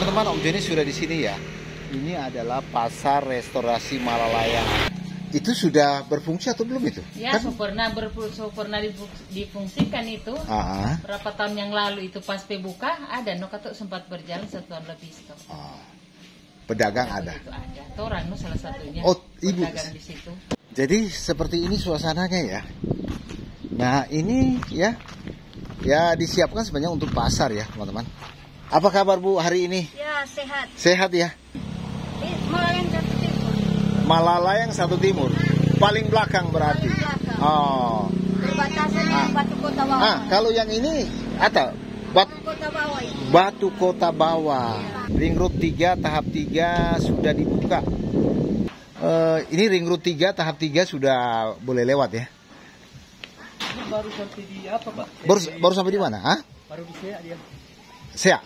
teman-teman, Om Joni sudah di sini ya. Ini adalah pasar restorasi Malalayang. Itu sudah berfungsi atau belum itu? Ya, kan? pernah difungsikan itu. Berapa tahun yang lalu itu pas buka ada, Nokatuk sempat berjalan 1 tahun lebih. Pedagang ada. Itu ada. Torang salah satunya. Oh, ibu. Pedagang di situ. Jadi seperti ini suasananya ya. Nah ini ya disiapkan sebenarnya untuk pasar ya teman-teman. Apa kabar Bu hari ini? Ya, sehat. Sehat ya? Malalayang Satu Timur. Malalayang Satu Timur. Paling belakang berarti. Paling belakang. Oh. Berbatasan dengan Batu Kota Bawah. Kalau yang ini atau Batu Kota Bawah itu. Batu Kota Bawah. Ring Road 3 tahap 3 sudah dibuka. Ini Ring Road 3 tahap 3 sudah boleh lewat ya. Ini baru sampai di apa, Pak? Baru sampai di mana? Hah? Baru di Sea dia. Sea.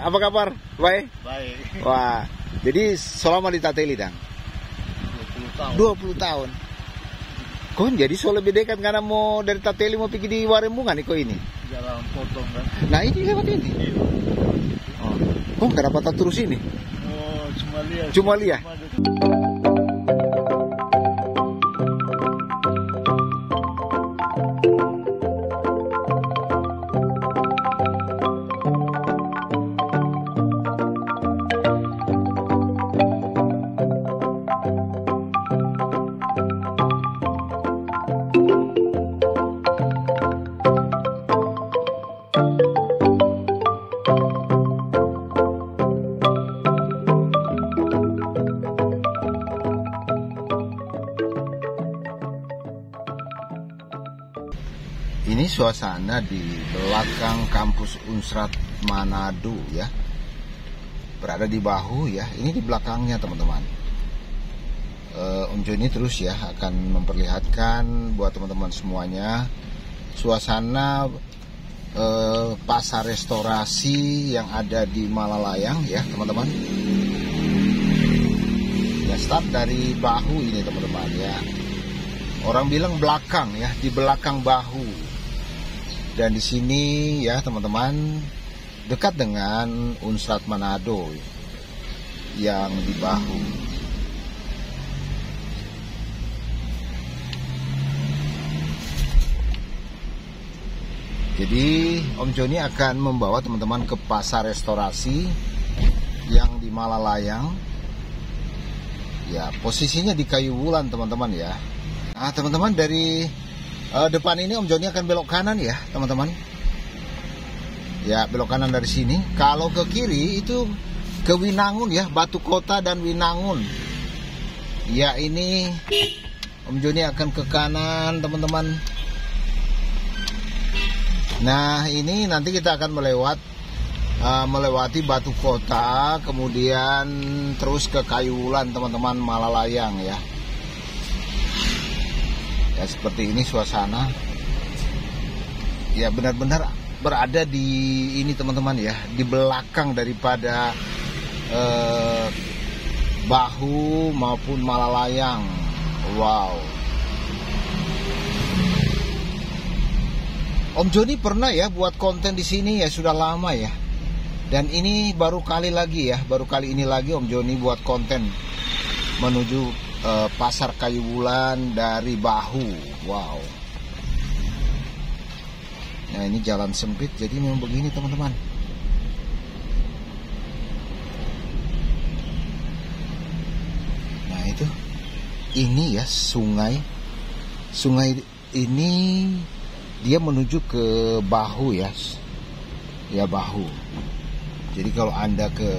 Apa kabar? Baik. Baik. Wah, jadi selama di Tateli dan 20 tahun. Kok jadi so lebih dekat karena mau dari Tateli mau pergi di Warembungan nih kok ini? Jalan potong kan. Nah ini lewat ini. Oh, kok nggak dapat terus ini? Oh, Cuma lihat. Ini suasana di belakang kampus Unsrat Manado ya. Berada di bahu ya. Ini di belakangnya teman-teman. Om Joni terus ya akan memperlihatkan buat teman-teman semuanya suasana pasar restorasi yang ada di Malalayang ya teman-teman. Ya start dari bahu ini teman-teman ya. Orang bilang belakang ya, di belakang bahu. Dan di sini ya teman-teman dekat dengan Unsrat Manado yang di bahu. Jadi Om Joni akan membawa teman-teman ke pasar restorasi yang di Malalayang. Ya posisinya di Kayu Wulan teman-teman ya. Nah teman-teman dari depan ini Om Joni akan belok kanan ya teman-teman. Ya belok kanan dari sini. Kalau ke kiri itu ke Winangun ya, Batu Kota dan Winangun. Ya ini Om Joni akan ke kanan teman-teman. Nah ini nanti kita akan melewati Batu Kota, kemudian terus ke Kayu Wulan teman-teman Malalayang ya. Ya seperti ini suasana. Ya benar-benar berada di ini teman-teman ya, di belakang daripada bahu maupun Malalayang. Wow. Om Joni pernah ya buat konten di sini ya sudah lama ya. Dan ini baru kali ini lagi Om Joni buat konten menuju pasar Kayu Wulan dari bahu. Wow. Nah ini jalan sempit jadi memang begini teman-teman. Nah itu ini ya sungai ini dia menuju ke bahu ya bahu. Jadi kalau Anda ke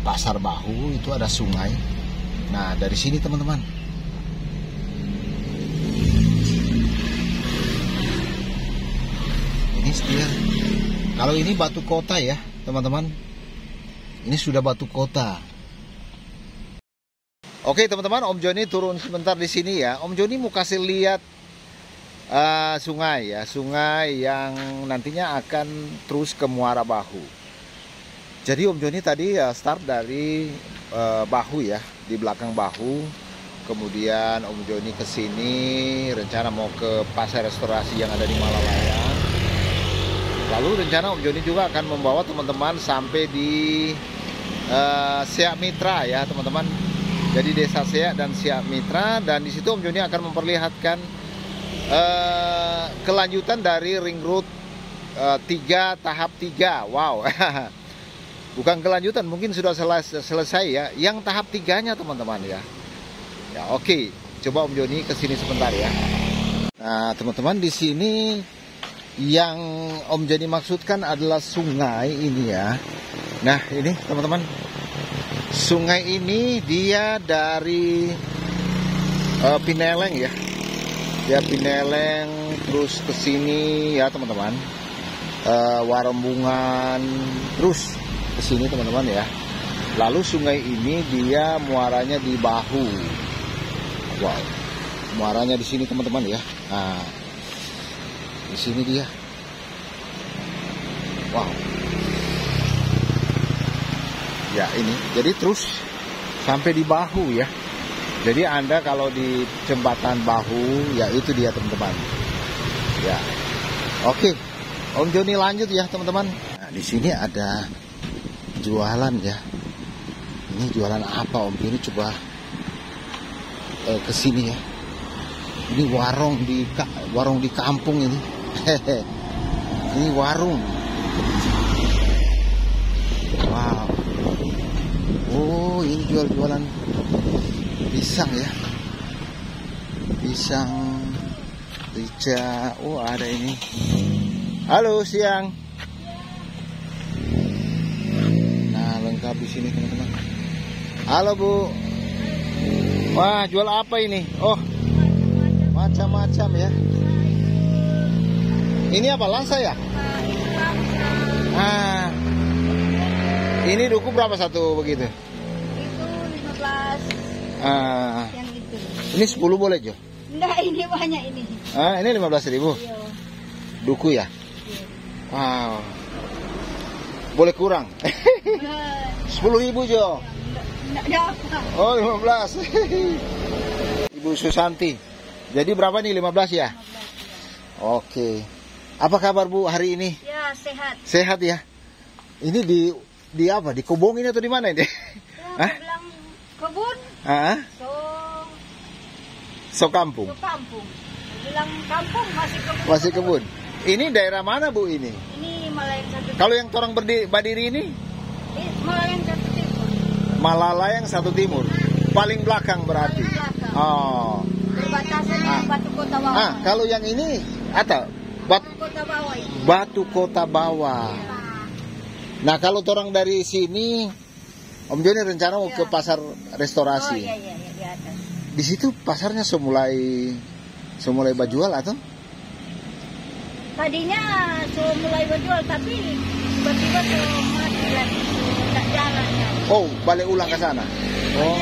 pasar bahu itu ada sungai. Nah dari sini teman-teman. Ini dia. Kalau ini Batu Kota ya teman-teman. Ini sudah Batu Kota. Oke teman-teman, Om Joni turun sebentar di sini ya. Om Joni mau kasih lihat sungai ya, sungai yang nantinya akan terus ke Muara Bahu. Jadi Om Joni tadi start dari bahu ya, di belakang bahu. Kemudian Om Joni ke sini rencana mau ke pasar restorasi yang ada di Malalayang. Lalu rencana Om Joni juga akan membawa teman-teman sampai di Seak Mitra ya teman-teman. Jadi Desa Seak dan Seak Mitra, dan di situ Om Joni akan memperlihatkan kelanjutan dari ring road 3 tahap 3. Wow. Bukan kelanjutan, mungkin sudah selesai ya. Yang tahap 3-nya teman-teman ya. Ya oke. Coba Om Joni ke sini sebentar ya. Nah, teman-teman, di sini yang Om Joni maksudkan adalah sungai ini ya. Nah, ini teman-teman. Sungai ini dia dari Pineleng ya. Dia Pineleng terus ke sini ya teman-teman. Warembungan terus ke sini teman-teman ya. Lalu sungai ini dia muaranya di Bahu. Wow. Muaranya di sini teman-teman ya. Nah, di sini dia. Wow. Ya ini, jadi terus sampai di Bahu ya. Jadi Anda kalau di jembatan Bahu, ya itu dia teman-teman. Ya, oke. Om Joni lanjut ya teman-teman. Nah, di sini ada jualan ya. Ini jualan apa Om Joni? Coba ke sini ya. Ini warung di kampung ini. Ini warung. Wow. Oh, ini jualan pisang ya. Pisang rica. Oh, ada ini. Halo, siang. Nah, lengkap di sini teman-teman. Halo, Bu. Wah, jual apa ini? Oh, macam-macam ya. Ini apa? Langsa ya? Ah. Ini duku berapa satu begitu? Itu 15. Yang itu. Ini 10 boleh Jo? Enggak, ini banyak ini. Ini 15.000. Iya. Duku ya? Iya. Wow. Boleh kurang? 10.000 Jo? Enggak ada. Oh 15. Ibu Susanti. Jadi berapa nih 15 ya? 15. Oke. Apa kabar Bu hari ini? Ya, sehat. Sehat ya? Ini di apa? Di Kobong ini atau di mana ini? Ya, bilang kebun. So kampung. So kampung. Bilang kampung masih kebun. Masih kebun. Ini daerah mana Bu ini? Ini Malayang Satu. Kalau yang orang berdiri ini? Malayang Satu Timur. Malalayang Satu Timur. Paling belakang berarti. Paling belakang. Oh. Perbatasan dengan Batu Kota Bawah. Kalau yang ini atau Batu Kota Bawah itu. Batu Kota Bawah. Nah, kalau orang dari sini, Om Joni rencana mau ke pasar restorasi. Oh iya, di atas. Di situ pasarnya semulai berjual atau? Tadinya mulai berjual, tapi tiba-tiba mati lagi, tak jalan ya. Oh, balik ulang ke sana. Oh.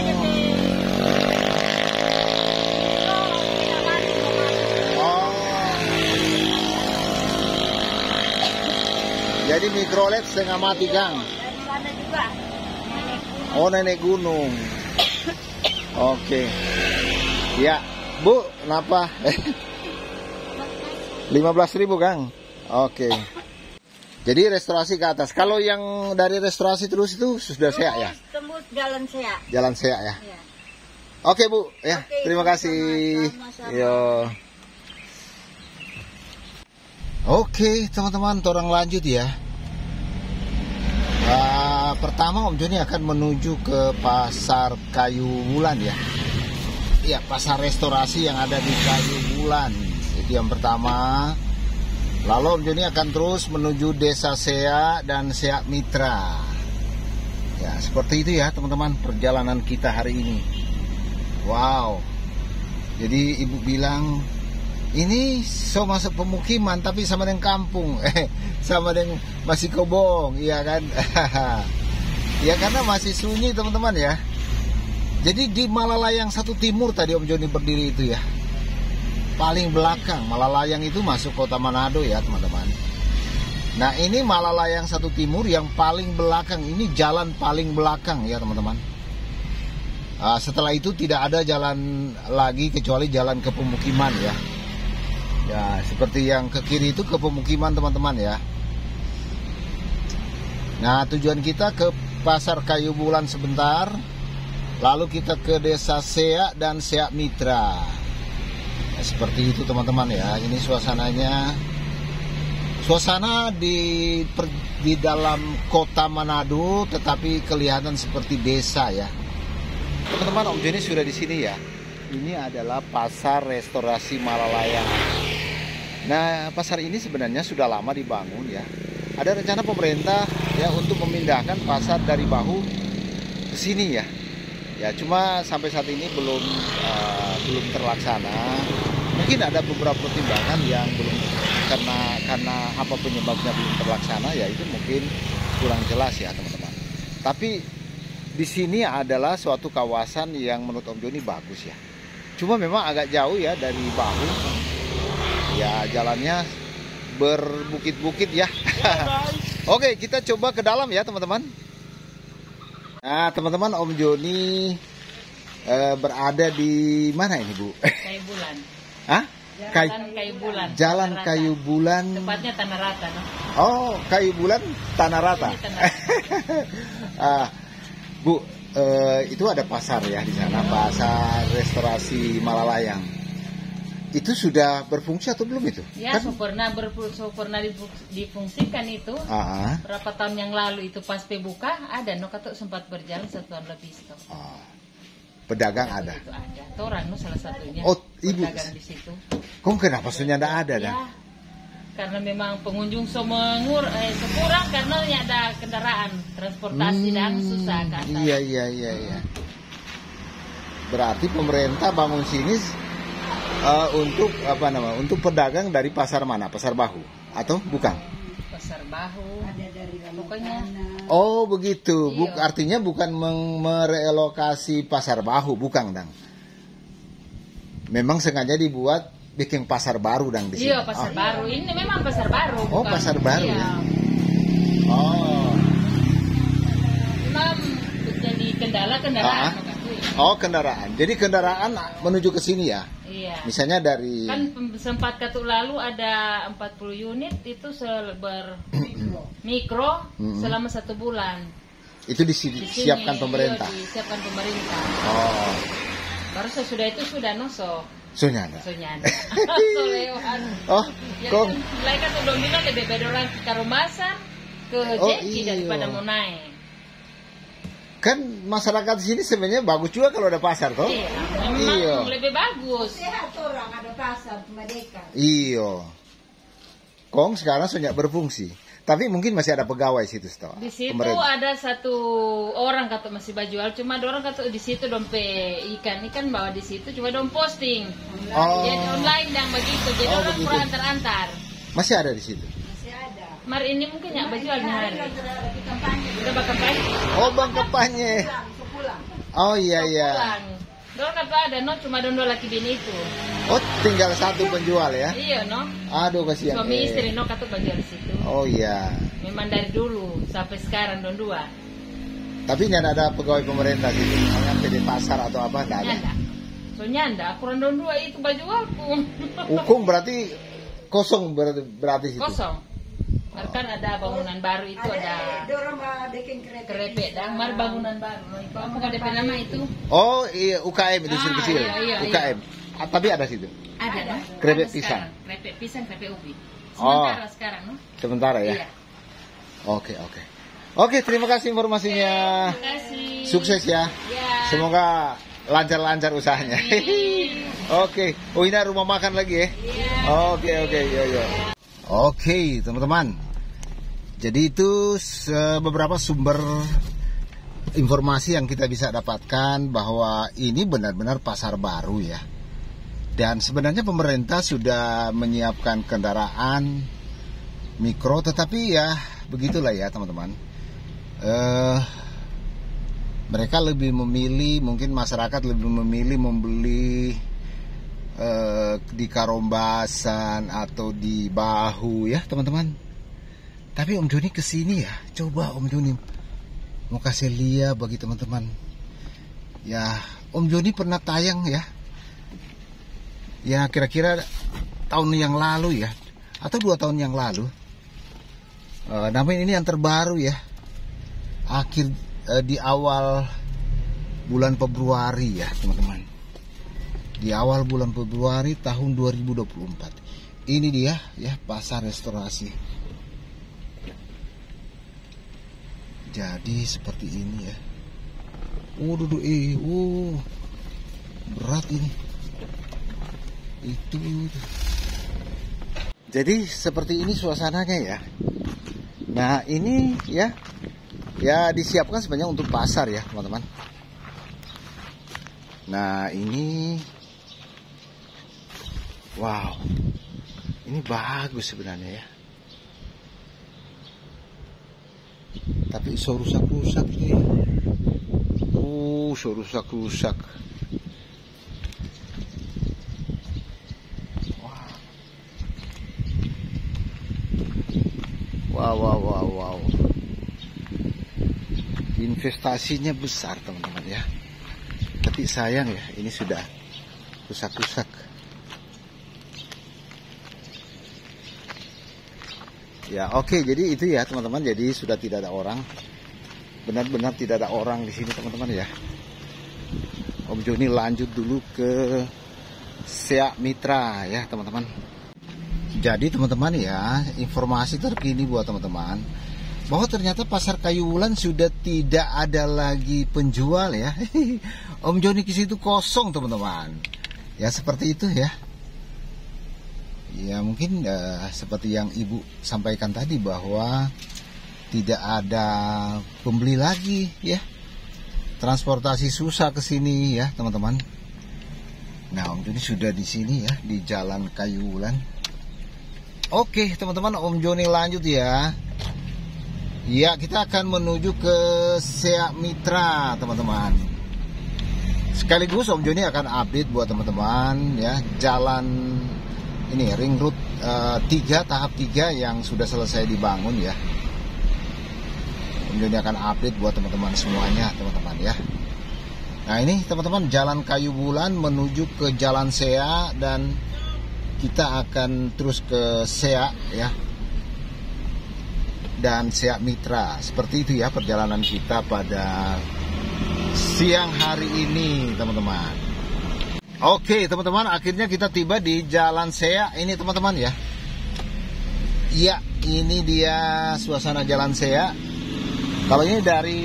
Jadi mikrolet setengah mati Kang. Dari sana juga. Oh, nenek gunung. Oke. Ya, Bu, kenapa? 15.000 Kang. Oke. Jadi restorasi ke atas. Kalau yang dari restorasi terus itu sudah Seak ya? Tembus jalan Seak. Jalan Seak ya. Ya. Oke Bu, ya. Oke, Terima kasih. sama-sama. Yo. Oke teman-teman, orang lanjut ya. Pertama Om Joni akan menuju ke pasar Kayu Bulan ya. Iya, pasar restorasi yang ada di Kayu Bulan. Itu yang pertama. Lalu Om Joni akan terus menuju Desa Seak dan Seak Mitra. Ya, seperti itu ya teman-teman perjalanan kita hari ini. Wow. Jadi ibu bilang ini masuk pemukiman tapi sama dengan kampung, sama dengan masih kobong, iya kan? Ya karena masih sunyi teman-teman ya. Jadi di Malalayang Satu Timur tadi Om Joni berdiri itu ya, paling belakang. Malalayang itu masuk kota Manado ya teman-teman. Nah ini Malalayang Satu Timur yang paling belakang, ini jalan paling belakang ya teman-teman. Setelah itu tidak ada jalan lagi kecuali jalan ke pemukiman ya. Ya, seperti yang ke kiri itu ke pemukiman teman-teman ya. Nah, tujuan kita ke Pasar Kayu Bulan sebentar, lalu kita ke Desa Seak dan Seak Mitra. Nah, seperti itu teman-teman ya. Ini suasananya, suasana di dalam kota Manado, tetapi kelihatan seperti desa ya. Teman-teman, Om Joni sudah di sini ya. Ini adalah Pasar Restorasi Malalayang. Nah, pasar ini sebenarnya sudah lama dibangun ya. Ada rencana pemerintah ya untuk memindahkan pasar dari Bahu ke sini ya. Ya, cuma sampai saat ini belum terlaksana. Mungkin ada beberapa pertimbangan yang belum karena apa penyebabnya belum terlaksana ya, itu mungkin kurang jelas ya teman-teman. Tapi di sini adalah suatu kawasan yang menurut Om Joni bagus ya. Cuma memang agak jauh ya dari Bahu. Ya, jalannya berbukit-bukit ya. Oke, kita coba ke dalam ya teman-teman. Nah teman-teman, Om Joni berada di mana ini Bu? Kayu Bulan. Hah? Jalan Kayu Bulan. Jalan Tanah Kayu Rata. Bulan. Tepatnya Tanah Rata. No? Oh, Kayu Bulan Tanah Rata. Ini Tanah Rata. Bu, itu ada pasar ya di sana, Pasar Restorasi Malalayang. Itu sudah berfungsi atau belum itu? Ya, Kan? pernah difungsikan itu. Berapa tahun yang lalu itu pas buka ada, no kata sempat berjalan 1 tahun lebih. Pedagang ada. Itu ada. Toran no salah satunya. Oh, Ibu. Pedagang di situ. Kok kenapa sudah tidak ada dah? Ya, karena memang pengunjung sekurang karena ada kendaraan transportasi dan susah kan. Iya. Berarti pemerintah bangun sini untuk apa nama? Untuk pedagang dari pasar mana? Pasar Bahu atau bukan? Pasar Bahu. Ada dari pokoknya. Oh begitu. Iya. Artinya bukan merelokasi pasar Bahu, bukan dang. Memang sengaja dibuat bikin pasar baru dang di sini. Iya, pasar baru. Ini memang pasar baru. Oh, bukan? pasar baru Iya. ya. Oh. Memang jadi kendaraan. Oh, kendaraan. Jadi kendaraan menuju ke sini ya. Iya. Misalnya dari Kan sempat katuk lalu ada 40 unit itu mikro selama 1 bulan. itu Di sini, disiapkan pemerintah. Iya, disiapkan pemerintah. Oh. Baru sesudah itu sudah nosok. Sunyanda. Soalnya so lewat. Oh, Ya kok kan, mereka tuh dong bilang lebih beda orang ke Karumasan ke Jeki iya. daripada mau naik. kan masyarakat di sini sebenarnya bagus juga kalau ada pasar toh? Iya, memang Iya. lebih bagus. Sehat orang ada pasar Merdeka. Iya. Kong sekarang sudah berfungsi. Tapi mungkin masih ada pegawai situ toh. Di situ Pemerintah. ada 1 orang kata masih jual, cuma ada orang kata di situ dompe ikan bawa di situ cuma dom posting. Oh. Jadi online yang begitu, jadi Oh, orang begitu. kurang antar-antar. Masih ada di situ. Masih ada. Mar ini mungkin ya jual nih hari. Di kampanye. Udah bakal kampanye. Oh, bang kampanye. Pulang. Oh iya iya. Pulang. Dorang kata ada no cuma don 2 laki bini itu. Oh, tinggal 1 penjual ya. Iya no. Aduh kasihan. Suami istri no kata jual di situ. Oh iya. Memang dari dulu sampai sekarang don 2. Tapi nggak ada pegawai pemerintah situ. Misalnya PD pasar atau apa nggak ada. Nyanda. Soalnya anda kurang don 2 itu baju aku. Hukum berarti kosong berarti situ. Kosong. Kan ada bangunan baru itu ada Dorong bikin kereta. kerepek dan mar bangunan baru. No, itu apa kan DP nama itu? Oh iya UKM itu kecil. Iya, UKM. Tapi ada situ. Ada no. Kerepek Ada pisang. sekarang. Kerepek pisang, kerepek ubi. Oh. Sementara sekarang no. Sementara ya. Iya. Oke, terima kasih informasinya. Terima kasih. Sukses ya. Ya. Semoga lancar-lancar usahanya. Oke. Oh, ini ada rumah makan lagi ya. Iya. Oke, iya. Oke, teman-teman. Jadi itu beberapa sumber informasi yang kita bisa dapatkan bahwa ini benar-benar pasar baru ya. Dan sebenarnya pemerintah sudah menyiapkan kendaraan mikro, tetapi ya begitulah ya teman-teman. Mereka lebih memilih, mungkin masyarakat lebih memilih membeli di Karombasan atau di Bahu ya teman-teman. Tapi Om Joni kesini ya, coba Om Joni mau kasih lihat bagi teman-teman. Ya, Om Joni pernah tayang ya. Ya kira-kira tahun yang lalu ya, atau 2 tahun yang lalu. Namun ini yang terbaru ya. di awal bulan Februari ya teman-teman. Di awal bulan Februari tahun 2024. Ini dia ya pasar restorasi. Jadi seperti ini ya. Duduk berat ini. Itu. Jadi seperti ini suasananya ya. Nah ini ya disiapkan sebenarnya untuk pasar ya teman-teman. Nah ini, wow, ini bagus sebenarnya ya. Tapi so rusak-rusak ini. So rusak-rusak. Wow. Investasinya besar teman-teman ya. Tapi sayang ya, ini sudah rusak-rusak. Ya oke, jadi itu ya teman-teman. Jadi sudah tidak ada orang. Benar-benar tidak ada orang di sini teman-teman ya. Om Joni lanjut dulu ke Seak Mitra ya teman-teman. Jadi teman-teman ya, informasi terkini buat teman-teman bahwa ternyata pasar Kayu Wulan sudah tidak ada lagi penjual ya. Om Joni ke situ kosong teman-teman. Ya seperti itu ya. Ya mungkin seperti yang Ibu sampaikan tadi bahwa tidak ada pembeli lagi ya. Transportasi susah ke sini ya teman-teman. Nah Om Joni sudah di sini ya, di Jalan Kayu Wulan. Oke teman-teman, Om Joni lanjut ya. Ya kita akan menuju ke Seak Mitra teman-teman. Sekaligus Om Joni akan update buat teman-teman ya, jalan ini Ring Road 3 tahap 3 yang sudah selesai dibangun ya. Om Joni akan update buat teman-teman semuanya teman-teman ya. Nah ini teman-teman, Jalan Kayu Wulan menuju ke Jalan Seak, dan kita akan terus ke Seak ya, dan Seak Mitra. Seperti itu ya perjalanan kita pada siang hari ini teman-teman. Oke teman-teman, akhirnya kita tiba di Jalan Seak ini teman-teman ya. Iya, ini dia suasana Jalan Seak. Kalau ini dari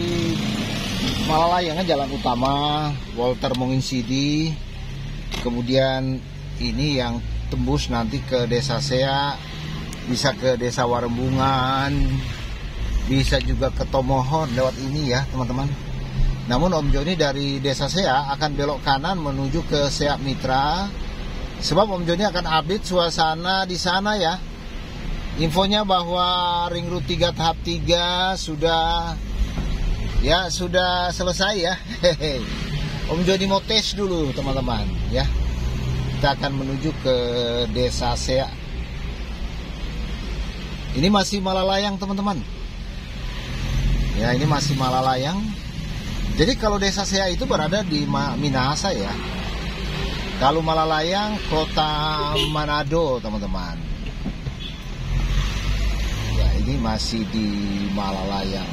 Malalayang jalan utama Walter Monginsidi, kemudian ini yang tembus nanti ke Desa Seak, bisa ke Desa Warembungan, bisa juga ke Tomohon lewat ini ya teman-teman. Namun Om Joni dari Desa Seak akan belok kanan menuju ke Seak Mitra, sebab Om Joni akan update suasana di sana ya. Infonya bahwa Ring Road 3 tahap 3 sudah selesai ya. Om Joni mau tes dulu teman-teman ya. Kita akan menuju ke Desa Seak. Ini masih Malalayang teman-teman. Ya ini masih Malalayang. Jadi kalau Desa Seak itu berada di Minahasa ya. Kalau Malalayang kota Manado teman-teman. Ya ini masih di Malalayang.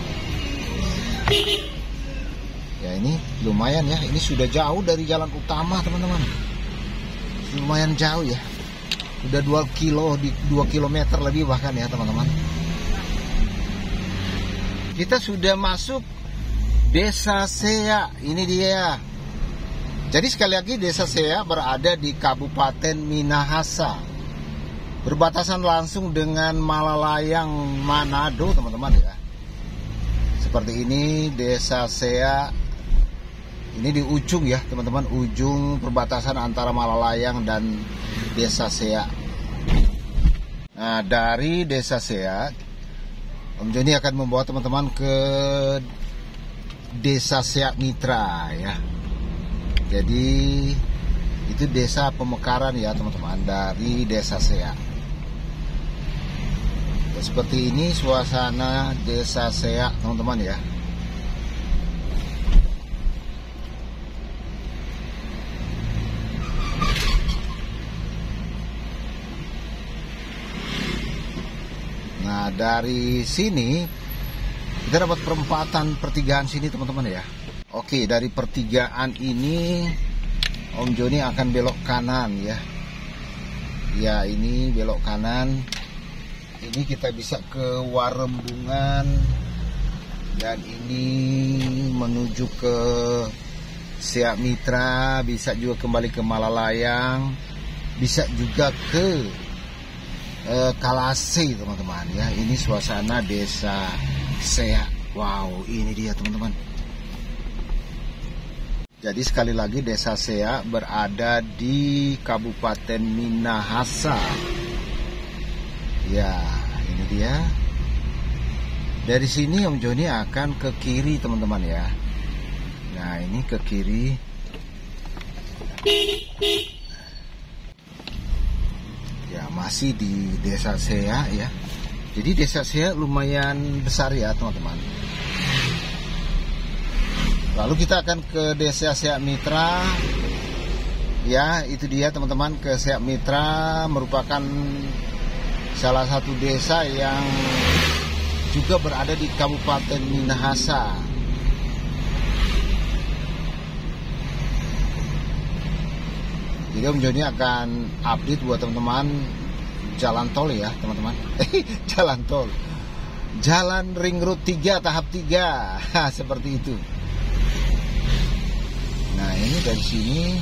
Ya ini lumayan ya. Ini sudah jauh dari jalan utama teman-teman. Lumayan jauh ya. Udah 2 kilometer lebih bahkan ya teman-teman. Kita sudah masuk Desa Seak. Ini dia. Jadi sekali lagi Desa Seak berada di Kabupaten Minahasa, berbatasan langsung dengan Malalayang Manado teman-teman ya. Seperti ini Desa Seak. Ini di ujung ya teman-teman, ujung perbatasan antara Malalayang dan Desa Seak. Nah dari Desa Seak, Om Joni akan membawa teman-teman ke Desa Seak Mitra ya. Jadi itu desa pemekaran ya teman-teman dari Desa Seak. Seperti ini suasana Desa Seak teman-teman ya. Nah dari sini Kita dapat pertigaan sini teman-teman ya. Oke, dari pertigaan ini Om Joni akan belok kanan ya. Ya, ini belok kanan. Ini kita bisa ke Warembungan. Dan ini menuju ke Seak Mitra, bisa juga kembali ke Malalayang, bisa juga ke Kalase teman-teman ya. Ini suasana desa Seak. Wow, ini dia teman-teman. Jadi sekali lagi desa Seak berada di Kabupaten Minahasa. Ya, ini dia. Dari sini Om Joni akan ke kiri teman-teman ya. Nah, ini ke kiri. Ya, masih di desa Seak ya. Jadi desa Seak lumayan besar ya teman-teman. Lalu kita akan ke desa Seak Mitra. Ya, itu dia teman-teman, ke Seak Mitra merupakan salah satu desa yang juga berada di Kabupaten Minahasa. Jadi Om Joni akan update buat teman-teman jalan tol ya teman-teman. Jalan tol, Jalan Ring Road 3 tahap 3. Seperti itu. Nah, ini dari sini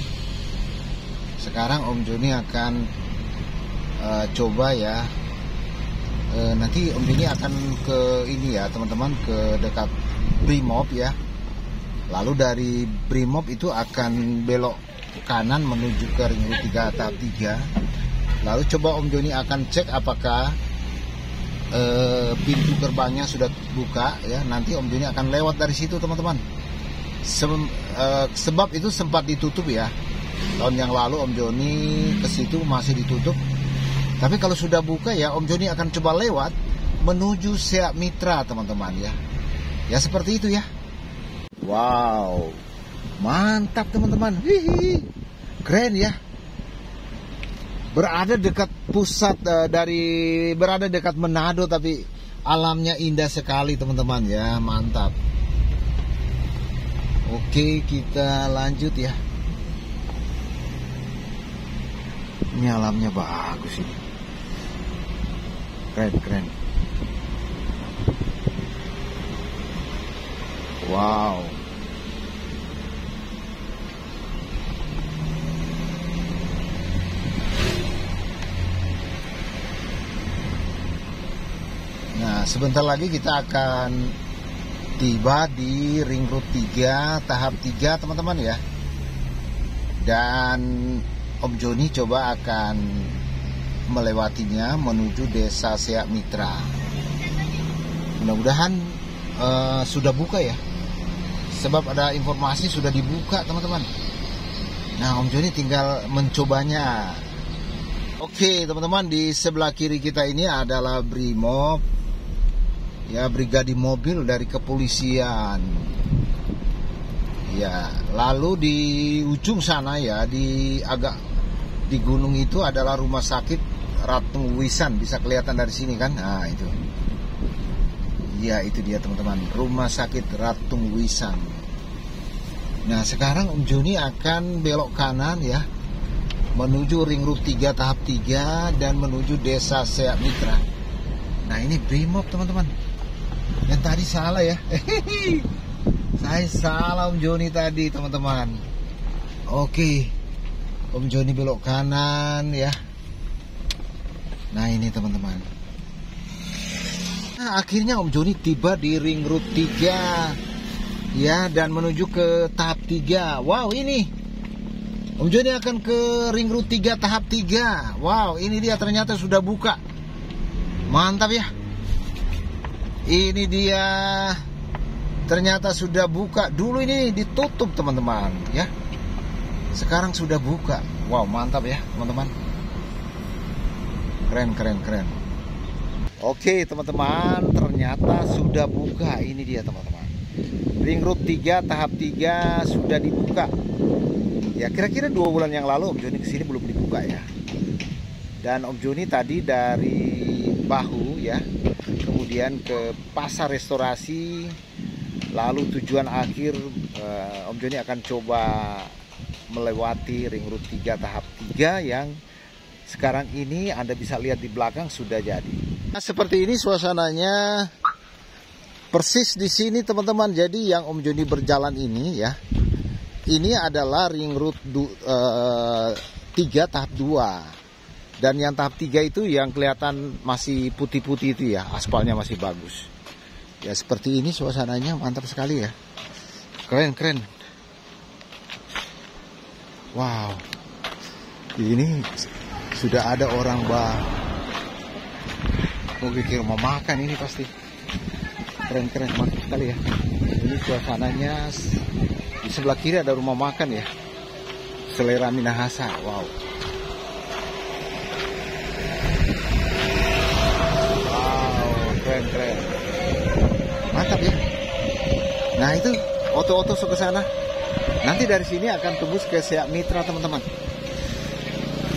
sekarang Om Joni akan coba ya. Nanti Om Joni akan ke ini ya teman-teman, ke dekat Brimob ya. Lalu dari Brimob itu akan belok kanan menuju ke Ring Road 3 tahap 3. Lalu coba Om Joni akan cek apakah pintu gerbangnya sudah buka ya. Nanti Om Joni akan lewat dari situ teman-teman. Sebab itu sempat ditutup ya. Tahun yang lalu Om Joni ke situ masih ditutup. Tapi kalau sudah buka ya Om Joni akan coba lewat menuju Seak Mitra teman-teman ya. Ya seperti itu ya. Wow, mantap teman-teman. Keren ya. Berada dekat pusat berada dekat Manado, tapi alamnya indah sekali teman-teman ya. Mantap. Oke, kita lanjut ya. Ini alamnya bagus ini. Keren. Wow. Nah, sebentar lagi kita akan tiba di Ring Road 3 tahap 3 teman-teman ya. Dan Om Joni coba akan melewatinya menuju desa Seak Mitra. Mudah-mudahan sudah buka ya. Sebab ada informasi sudah dibuka teman-teman. Nah, Om Joni tinggal mencobanya. Oke teman-teman, di sebelah kiri kita ini adalah Brimob ya, brigade mobil dari kepolisian ya. Lalu di ujung sana ya, di gunung itu adalah rumah sakit Ratung Wisan, bisa kelihatan dari sini kan. Nah itu ya, itu dia teman-teman, rumah sakit Ratung Wisan. Nah sekarang Om Joni akan belok kanan ya, menuju Ring Road 3 tahap 3 dan menuju desa Seak Mitra. Nah ini Brimob teman-teman. Yang tadi salah ya. Saya salah Om Joni tadi teman-teman. Oke, Om Joni belok kanan ya. Nah ini teman-teman. Nah akhirnya Om Joni tiba di Ring Road 3 ya, dan menuju ke tahap 3. Wow, ini Om Joni akan ke Ring Road 3 tahap 3. Wow, ini dia ternyata sudah buka. Mantap ya. Ini dia, ternyata sudah buka. Dulu ini ditutup teman-teman ya. Sekarang sudah buka. Wow, mantap ya teman-teman. Keren. Oke teman-teman, ternyata sudah buka. Ini dia teman-teman, Ring Road 3 tahap 3 sudah dibuka. Ya kira-kira 2 bulan yang lalu Om Joni kesini belum dibuka ya. Dan Om Joni tadi dari Bahu ya, kemudian kemudian ke pasar restorasi, lalu tujuan akhir Om Joni akan coba melewati ring road 3 tahap 3 yang sekarang ini Anda bisa lihat di belakang sudah jadi. Nah, seperti ini suasananya persis di sini teman-teman. Jadi yang Om Joni berjalan ini ya, ini adalah ring road 3 tahap 2. Dan yang tahap 3 itu yang kelihatan masih putih-putih itu ya, aspalnya masih bagus. Ya seperti ini suasananya, mantap sekali ya. Keren. Wow. Ini sudah ada orang mau pikir mau makan ini pasti. Keren, mantap sekali ya. Ini suasananya. Di sebelah kiri ada rumah makan ya, Selera Minahasa. Wow. Keren. Mantap ya. Nah itu oto-oto ke sana. Nanti dari sini akan tembus ke Seak Mitra teman-teman.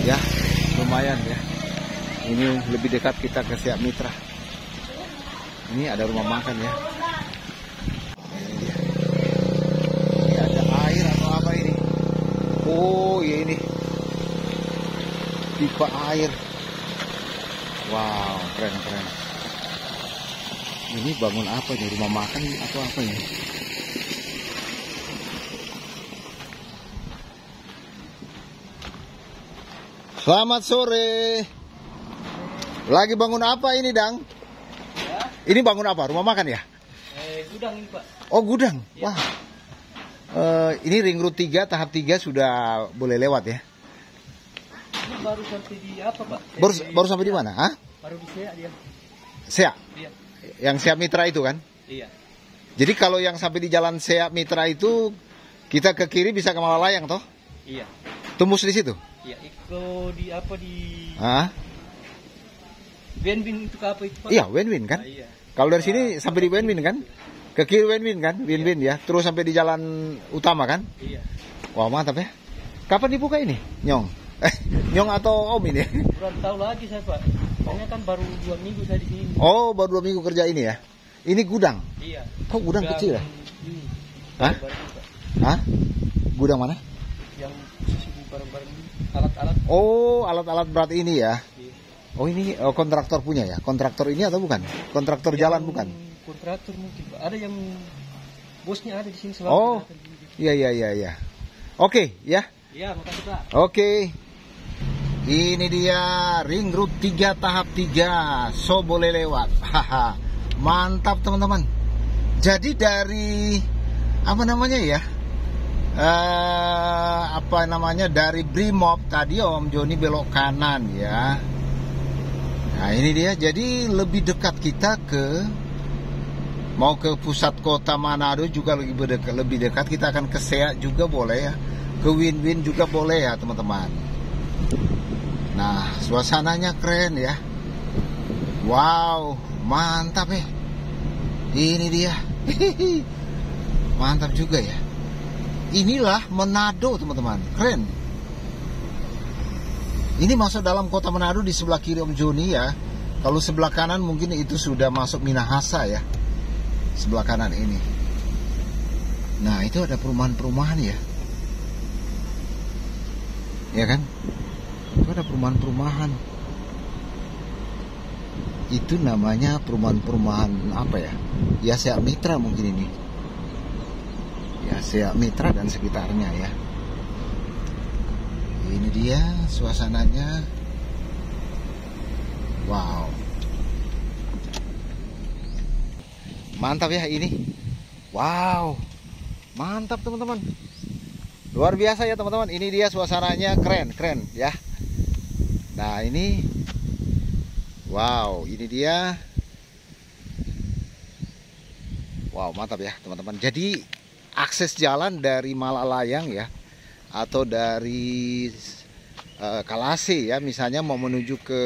Ya, lumayan ya. Ini lebih dekat kita ke Seak Mitra. Ini ada rumah makan ya. Ini ada air atau apa ini? Oh ya ini pipa air. Wow, keren. Ini bangun apa nih? Rumah makan atau apa ya? Selamat sore. Lagi bangun apa ini, Dang? Ya. Ini bangun apa? Rumah makan ya? Gudang ini, Pak. Oh, gudang. Ya. Wah. Ini ring road 3 tahap 3 sudah boleh lewat ya? Ini baru sampai di apa, Pak? Baru sampai di mana? Hah? Baru di Seak dia. Seak? Iya. Yang Seak Mitra itu kan? Iya. Jadi kalau yang sampai di jalan Seak Mitra itu kita ke kiri bisa ke Malalayang toh? Iya. Tembus di situ? Iya, itu di apa di Hah? Wenwin itu ke apa itu, Pak? Iya, Wenwin kan? Iya. Kalau dari sini sampai di Wenwin kan? Ke kiri Wenwin kan? Win-win ya. Terus sampai di jalan utama kan? Iya. Wah, mantap ya. Kapan dibuka ini? Nyong? Nyong atau Om ini? Kurang tahu lagi saya, Pak. Soalnya kan baru 2 minggu saya di sini. Oh, baru 2 minggu kerja ini ya? Ini gudang? Iya. Kok gudang kecil ya? Ini. Hah? Baru, Pak. Hah? Gudang mana? Yang sisi barang-barang ini, alat-alat. Oh, alat-alat berat ini ya? Iya. Oh, ini kontraktor punya ya? Kontraktor ini atau bukan? Kontraktor jalan bukan? Kontraktor mungkin, Pak. Ada yang bosnya ada di sini selalu. Oh, iya. Oke, ya. Iya, makasih, Pak. Oke. Ini dia ring road 3 tahap 3. So boleh lewat. Haha. Mantap teman-teman. Jadi dari apa namanya ya? Dari Brimob tadi Om Joni belok kanan ya. Nah, ini dia. Jadi lebih dekat kita mau ke pusat kota Manado juga lebih dekat. Kita akan ke Seak juga boleh ya. Ke Win-Win juga boleh ya teman-teman. Nah, suasananya keren ya. Wow, mantap ya. Ini dia. Mantap juga ya. Inilah Manado teman-teman. Keren. Ini masuk dalam kota Manado di sebelah kiri Om Joni ya. Kalau sebelah kanan mungkin itu sudah masuk Minahasa ya. Sebelah kanan ini. Nah, itu ada perumahan-perumahan ya. Ya kan? Itu ada perumahan-perumahan. Itu namanya perumahan-perumahan apa ya? Ya Seak Mitra mungkin ini. Ya Seak Mitra dan sekitarnya ya. Ini dia suasananya. Wow. Mantap ya ini. Wow. Mantap teman-teman. Luar biasa ya teman-teman. Ini dia suasananya keren ya. Nah ini, wow, ini dia. Wow, mantap ya teman-teman. Jadi akses jalan dari Malalayang ya, atau dari Kalase ya, misalnya mau menuju ke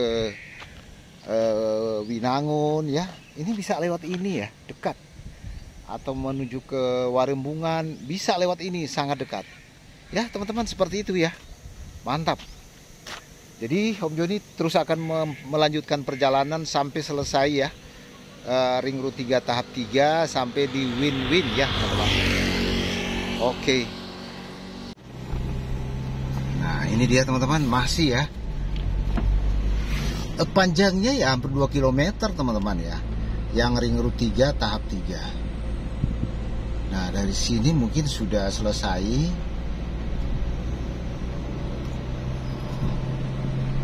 Winangun ya, ini bisa lewat ini ya, dekat. Atau menuju ke Warembungan, bisa lewat ini, sangat dekat. Ya teman-teman, seperti itu ya. Mantap. Jadi Om Joni terus akan melanjutkan perjalanan sampai selesai ya. Ring Road 3 tahap 3 sampai di Win-Win ya teman-teman. Oke. Nah ini dia teman-teman, masih ya. Panjangnya ya hampir 2 km teman-teman ya. Yang Ring Road 3 tahap 3. Nah dari sini mungkin sudah selesai.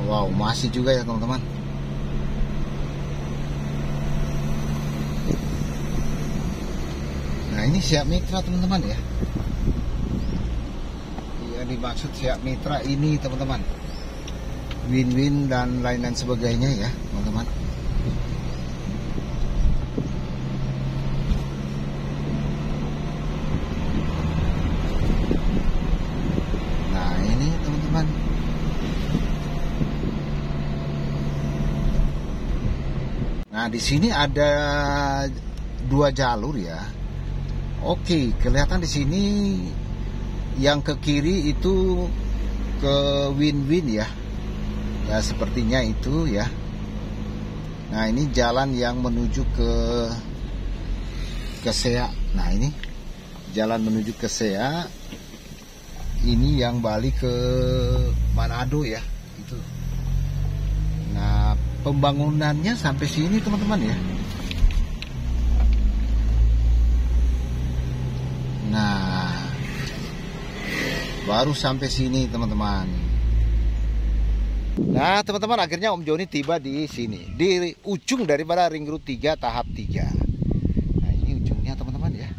Wow, masih juga ya teman-teman. Nah ini Siak Mitra teman-teman ya. Yang dimaksud Siak Mitra ini teman-teman, Win-Win dan lain-lain sebagainya ya teman-teman. Nah ini teman-teman. Nah di sini ada 2 jalur ya. Oke, kelihatan di sini yang ke kiri itu ke Win-Win ya. Ya sepertinya itu ya. Nah ini jalan yang menuju ke Seak. Nah ini jalan menuju ke Seak. Ini yang balik ke Manado ya. Itu. Nah pembangunannya sampai sini teman-teman ya. Nah baru sampai sini teman-teman. Nah teman-teman, akhirnya Om Joni tiba di sini, di ujung daripada Ring Road 3 tahap 3. Nah ini ujungnya teman-teman ya.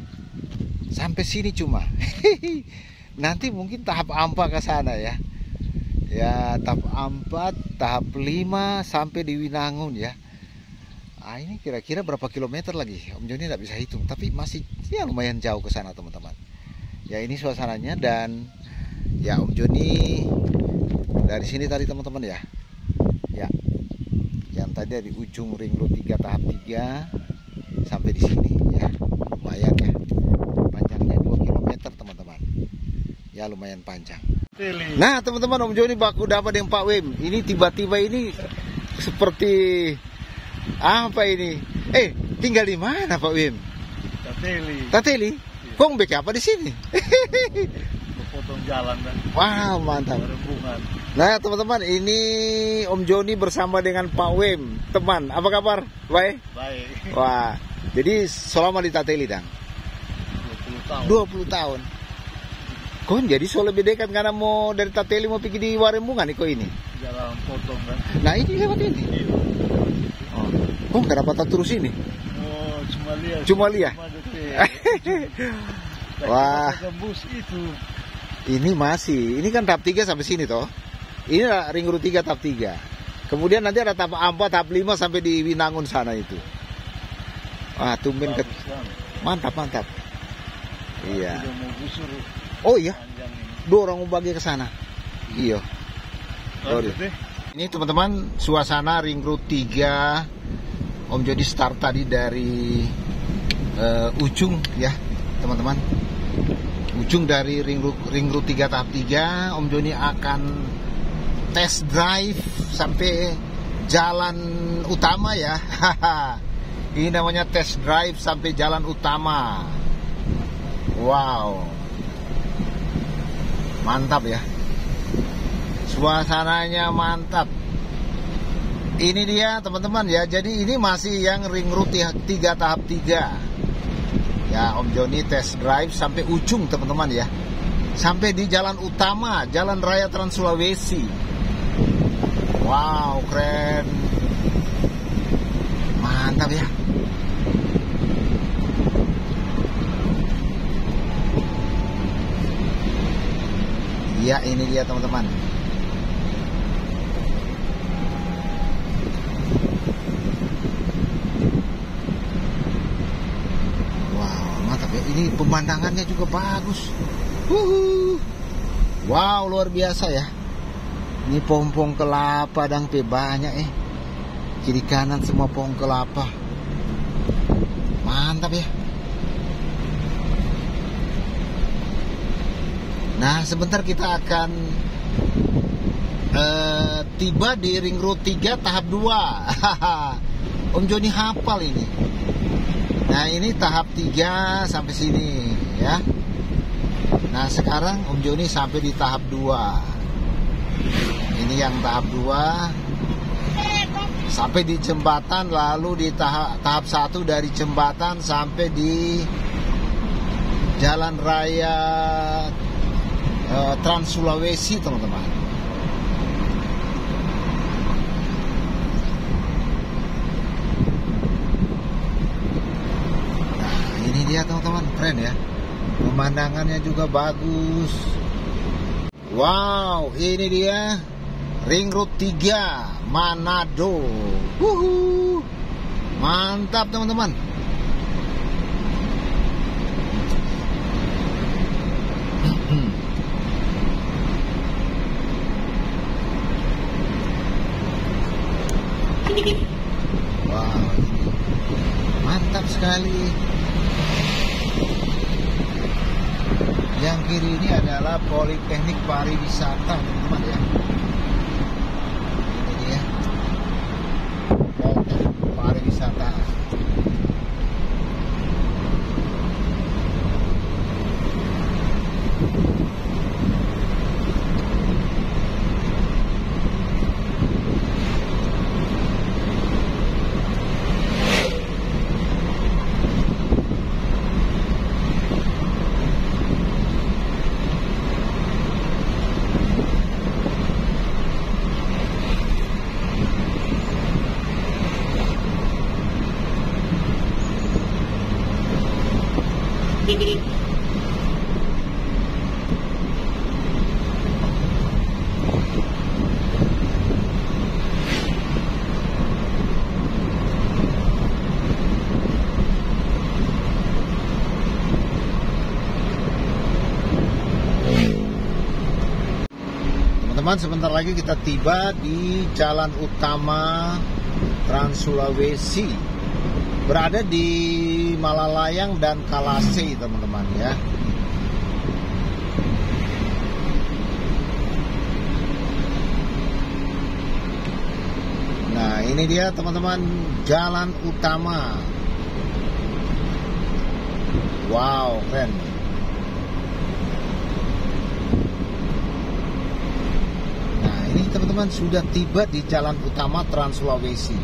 Sampai sini cuma. Nanti mungkin tahap 4 ke sana ya. Ya tahap 4, tahap 5 sampai di Winangun ya. Ah ini kira-kira berapa kilometer lagi? Om Joni tidak bisa hitung, tapi masih ya lumayan jauh ke sana teman-teman. Ya ini suasananya, dan ya Om Joni dari sini tadi teman-teman ya. Ya. Yang tadi di ujung Ring Road 3 tahap 3 sampai di sini ya. Lumayan ya. Panjangnya 2 km teman-teman. Ya lumayan panjang. Nah teman-teman, Om Joni baku dapat dengan Pak Wim. Ini tiba-tiba ini seperti apa ini? Tinggal di mana Pak Wim? Tateli. Tateli? Kong bek apa di sini? Potong jalan kan. Wah mantap. Nah teman-teman, ini Om Joni bersama dengan Pak Wim. Teman, apa kabar? Baik? Baik. Wah, jadi selama di Tateli dang? 20 tahun. 20 tahun. Kok jadi so lebih dekat karena mau dari Tateli mau pergi di Warembungan nih kok ini? Jalan potong kan. Nah ini lewat ini. Oh, kok nggak dapat terus ini? Oh, Cumalia. Cumalia. Wah. Bus itu. Ini masih, ini kan tahap 3 sampai sini toh. Ini Ring Road 3 tahap 3. Kemudian nanti ada tahap 4, tahap 5 sampai di Winangun sana itu. Wah, tumben ke... Mantap, mantap. Iya. Oh iya. 2 orang mau bagi ke sana. Iya. Ini teman-teman, suasana Ring Road 3. Om Joni start tadi dari ujung ya, teman-teman. Ujung dari Ring Road 3 tahap 3. Om Joni akan test drive sampai jalan utama ya. Ini namanya test drive sampai jalan utama. Wow, mantap ya. Suasananya mantap. Ini dia teman-teman ya. Jadi ini masih yang Ring Road 3 tahap 3. Ya, Om Joni test drive sampai ujung teman-teman ya. Sampai di jalan utama, Jalan Raya Trans Sulawesi. Wow, keren. Mantap ya. Ya, ini dia teman-teman. Ini pemandangannya juga bagus. Wow, luar biasa ya. Ini pohon-pohon kelapa dan banyak kiri kanan semua pohon kelapa. Mantap ya. Nah sebentar kita akan tiba di Ring Road 3 tahap 2. Om Joni hafal ini. Nah ini tahap 3 sampai sini ya. Nah sekarang Om Joni sampai di tahap 2. Ini yang tahap 2 sampai di jembatan, lalu di tahap 1 dari jembatan sampai di jalan raya Trans Sulawesi teman-teman. Nah ini dia teman-teman, keren ya, pemandangannya juga bagus. Wow, ini dia Ring Road 3 Manado. Mantap teman-teman. Wow, mantap sekali. Yang kiri ini adalah Politeknik Pariwisata teman-teman ya. Ini dia Politeknik Pariwisata. Teman-teman, sebentar lagi kita tiba di jalan utama Trans Sulawesi, berada di Malalayang dan Kalasei teman-teman ya. Nah ini dia teman-teman, jalan utama. Wow, keren. Nah ini teman-teman sudah tiba di jalan utama Trans Sulawesi.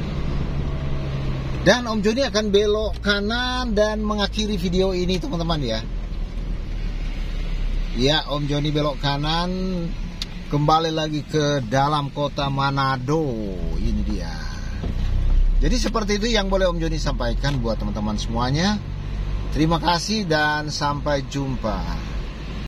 Dan Om Joni akan belok kanan dan mengakhiri video ini teman-teman ya. Ya, Om Joni belok kanan, kembali lagi ke dalam kota Manado. Ini dia. Jadi seperti itu yang boleh Om Joni sampaikan buat teman-teman semuanya. Terima kasih dan sampai jumpa.